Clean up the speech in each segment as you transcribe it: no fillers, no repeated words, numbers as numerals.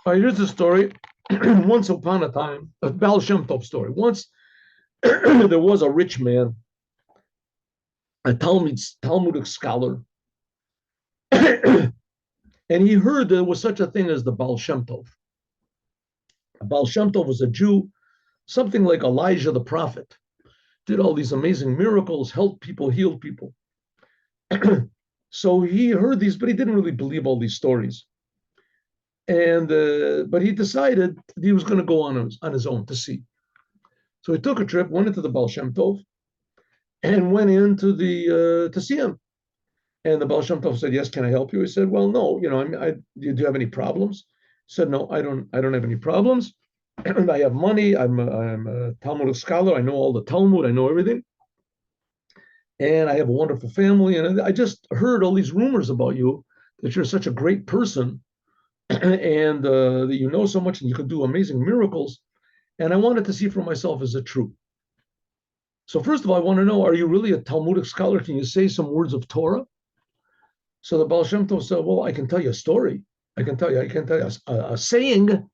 All right, here's a story. Once upon a time, a Baal Shem Tov story. Once there was a rich man, a Talmudic scholar, and he heard there was such a thing as the Baal Shem Tov. Baal Shem Tov was a Jew, something like Elijah the prophet, did all these amazing miracles, helped people, healed people. So he heard these, but he didn't really believe all these stories. And but he decided he was going to go on his own to see. So he took a trip, went into the Baal Shem Tov, and went into the to see him. And the Baal Shem Tov said, "Yes, can I help you?" He said, "Well, no. You know, do you have any problems?" He said, "No, I don't. I don't have any problems. I have money. I'm a Talmudic scholar. I know all the Talmud. I know everything, and I have a wonderful family. And I just heard all these rumors about you that you're such a great person, and that you know so much, and you can do amazing miracles. And I wanted to see for myself, is it true? So first of all, I want to know, are you really a Talmudic scholar? Can you say some words of Torah?" So the Baal Shem Tov said, "Well, I can tell you a story. I can tell you a saying."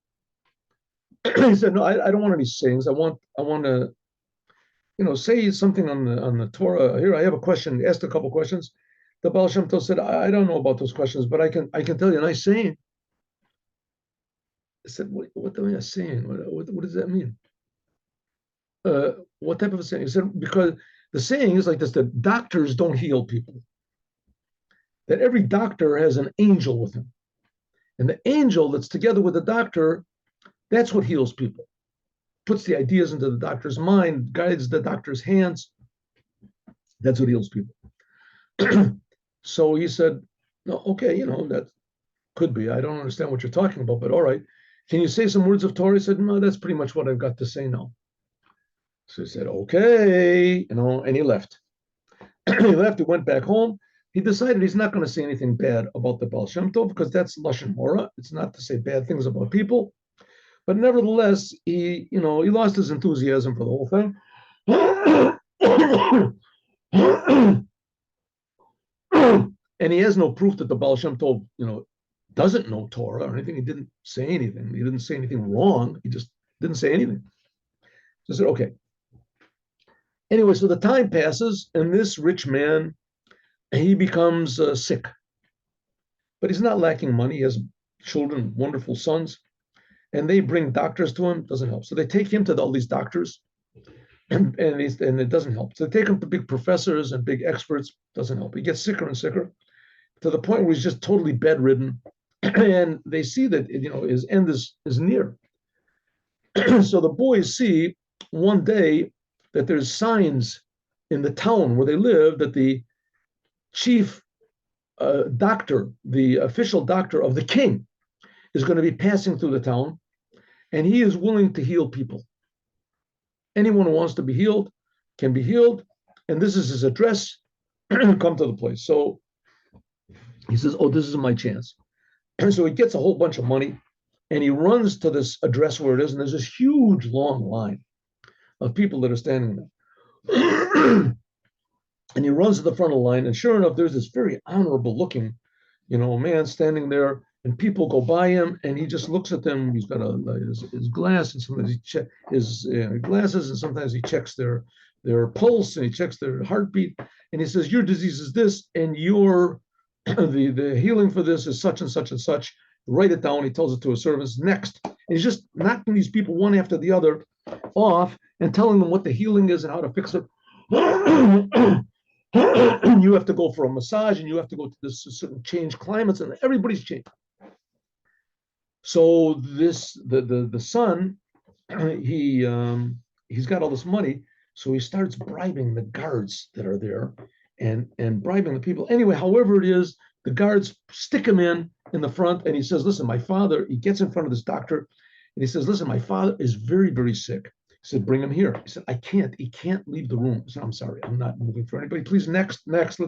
He said, "No, I don't want any sayings. I want to, say something on the Torah. Here, I have a question. Asked a couple questions." The Baal Shem Tov said, "I don't know about those questions, but I can tell you a nice saying." I said, "What am I saying? What does that mean? What type of a saying?" He said, "Because the saying is like this: that doctors don't heal people. That every doctor has an angel with him, and the angel that's together with the doctor, that's what heals people. Puts the ideas into the doctor's mind, guides the doctor's hands. That's what heals people." So he said, "No, okay, that could be. I don't understand what you're talking about, but all right. Can you say some words of Torah?" He said, "No, that's pretty much what I've got to say now." So he said, "Okay," and he left. He left, he went back home. He decided he's not going to say anything bad about the Baal Shem Tov because that's Lashon Hora. It's not to say bad things about people. But nevertheless, he lost his enthusiasm for the whole thing. And he has no proof that the Baal Shem Tov, doesn't know Torah or anything. He didn't say anything. He didn't say anything wrong. He just didn't say anything. So I said, okay. Anyway, so the time passes, and this rich man, he becomes sick. But he's not lacking money. He has children, wonderful sons, and they bring doctors to him. Doesn't help. So they take him to all these doctors, and it doesn't help. So they take him to big professors and big experts. Doesn't help. He gets sicker and sicker to the point where he's just totally bedridden, and they see that his end is near. So the boys see one day that there's signs in the town where they live that the chief doctor, the official doctor of the king, is going to be passing through the town, and he is willing to heal people. Anyone who wants to be healed can be healed, and this is his address. Come to the place. So he says, "Oh, this is my chance." And so he gets a whole bunch of money, and he runs to this address where it is, and there's this huge, long line of people that are standing there. And he runs to the front of the line, and sure enough, there's this very honorable looking, man standing there, and people go by him, and he just looks at them. He's got his glass, and sometimes he checks his glasses, and sometimes he checks their pulse, and he checks their heartbeat, and he says, "Your disease is this, and your the healing for this is such and such and such." Write it down. He tells it to his servants. Next, and he's just knocking these people one after the other off and telling them what the healing is and how to fix it. You have to go for a massage, and you have to go to this certain change climates, and everybody's changed. So the son, he's got all this money, so he starts bribing the guards that are there, and bribing the people. Anyway, however it is, the guards stick him in the front, and he says, "Listen, my father." He gets in front of this doctor, and he says, "Listen, my father is very, very sick." He said, "Bring him here." He said, "I can't. He can't leave the room." He said, "I'm sorry. I'm not moving for anybody. Please, next. Let's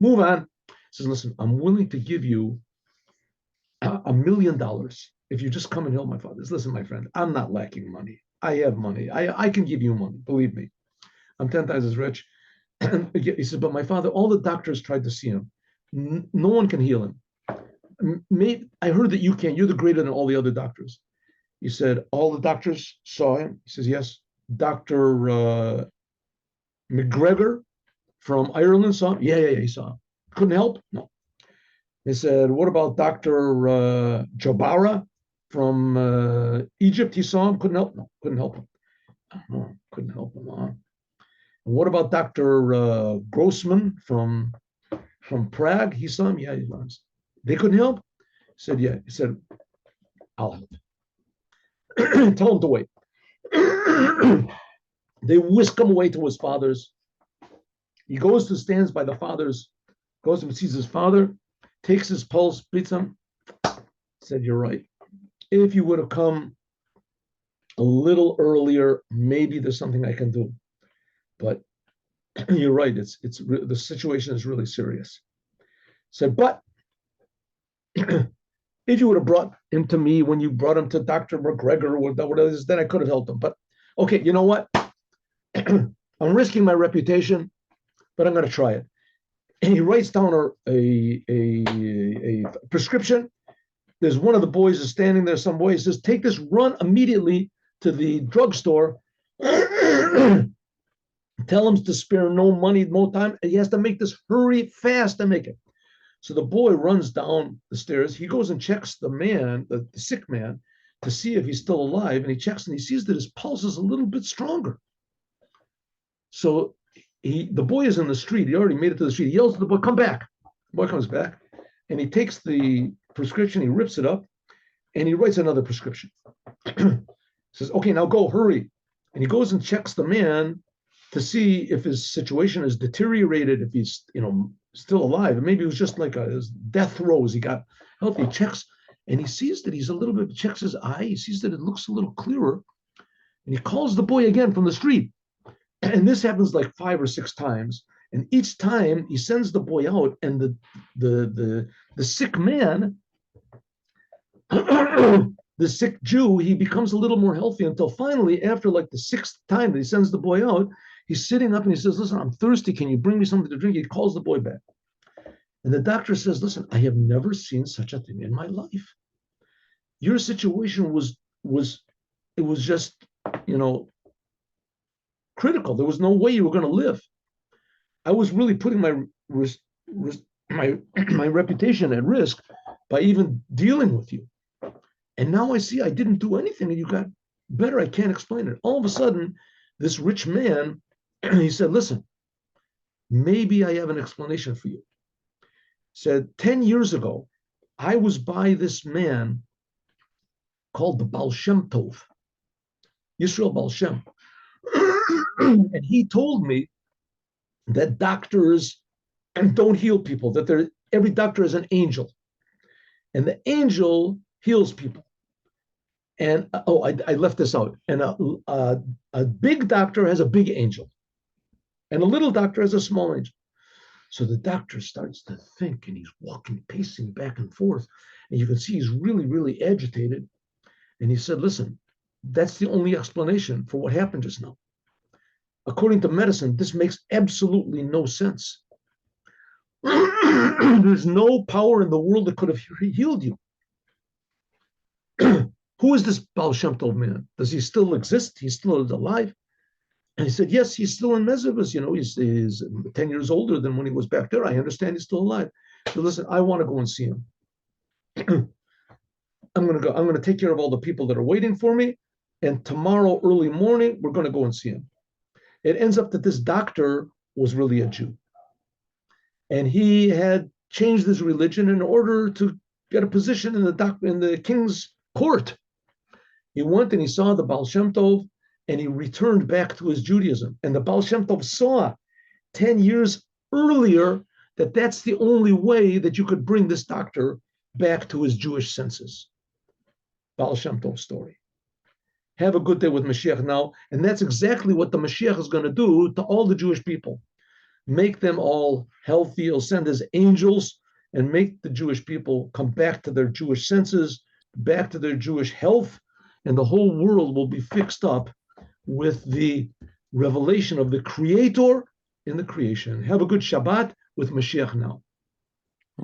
move on." He says, "Listen, I'm willing to give you $1 million if you just come and heal my father." He says, "Listen, my friend, I'm not lacking money. I have money. I can give you money. Believe me. I'm 10 times as rich." He says, "But my father, all the doctors tried to see him. No one can heal him. I heard that you can't. You're the greater than all the other doctors. He said, all the doctors saw him. He says, yes. Dr. McGregor from Ireland saw him. Yeah, he saw him. Couldn't help? No. They said, what about Dr. Jabara from Egypt? He saw him. Couldn't help? No, couldn't help him. Couldn't help him. And what about Dr. Grossman from Prague? He saw him. Yeah, he was. They couldn't help? He said, yeah. He said, I'll help. Tell him to wait. They whisk him away to his father's. He goes to stands by the father's, goes and sees his father, takes his pulse, beats him, said, you're right. If you would have come a little earlier, maybe there's something I can do. But you're right, it's the situation is really serious. Said, but if you would have brought him to me when you brought him to Dr. McGregor or whatever it is, then I could have helped him. But okay, you know what? I'm risking my reputation, but I'm going to try it. And he writes down a prescription. There's one of the boys is standing there, some boy. He says, take this, run immediately to the drugstore. Tell him to spare no money, no time. He has to make this hurry fast to make it. So the boy runs down the stairs. He goes and checks the man, the sick man, to see if he's still alive. And he checks and he sees that his pulse is a little bit stronger. So the boy is in the street. He already made it to the street. He yells to the boy, come back. The boy comes back and he takes the prescription, he rips it up, and he writes another prescription. Says, okay, now go, hurry. And he goes and checks the man to see if his situation has deteriorated, if he's, still alive. And maybe it was just like his death throes. He got healthy. He checks and he sees that he's a little bit, checks his eye. He sees that it looks a little clearer. And he calls the boy again from the street. And this happens like 5 or 6 times. And each time he sends the boy out, and the sick man, the sick Jew, he becomes a little more healthy until finally, after like the 6th time that he sends the boy out, he's sitting up and he says, listen, I'm thirsty. Can you bring me something to drink? He calls the boy back. And the doctor says, listen, I have never seen such a thing in my life. Your situation was just, critical. There was no way you were going to live. I was really putting my reputation at risk by even dealing with you. And now I see I didn't do anything and you got better. I can't explain it. All of a sudden, this rich man, he said, listen, maybe I have an explanation for you. Said, 10 years ago, I was by this man called the Baal Shem Tov, Yisrael Baal Shem. And he told me that doctors don't heal people, that every doctor is an angel. And the angel heals people. And, I left this out. And a big doctor has a big angel. And a little doctor has a small angel. So the doctor starts to think, and he's walking, pacing back and forth. And you can see he's really, really agitated. And he said, listen, that's the only explanation for what happened just now. According to medicine, this makes absolutely no sense. There's no power in the world that could have healed you. Who is this Baal Shem Tov man? Does he still exist? He's still alive? And he said, yes, he's still in Mezribus. He's 10 years older than when he was back there. I understand he's still alive. So listen, I want to go and see him. I'm going to go. I'm going to take care of all the people that are waiting for me. And tomorrow early morning, we're going to go and see him. It ends up that this doctor was really a Jew. And he had changed his religion in order to get a position in the king's court. He went and he saw the Baal Shem Tov, and he returned back to his Judaism. And the Baal Shem Tov saw 10 years earlier that that's the only way that you could bring this doctor back to his Jewish senses. Baal Shem Tov story. Have a good day with Mashiach now. And that's exactly what the Mashiach is going to do to all the Jewish people. Make them all healthy. He'll send his angels and make the Jewish people come back to their Jewish senses, back to their Jewish health, and the whole world will be fixed up with the revelation of the Creator in the creation. Have a good Shabbat with Mashiach now.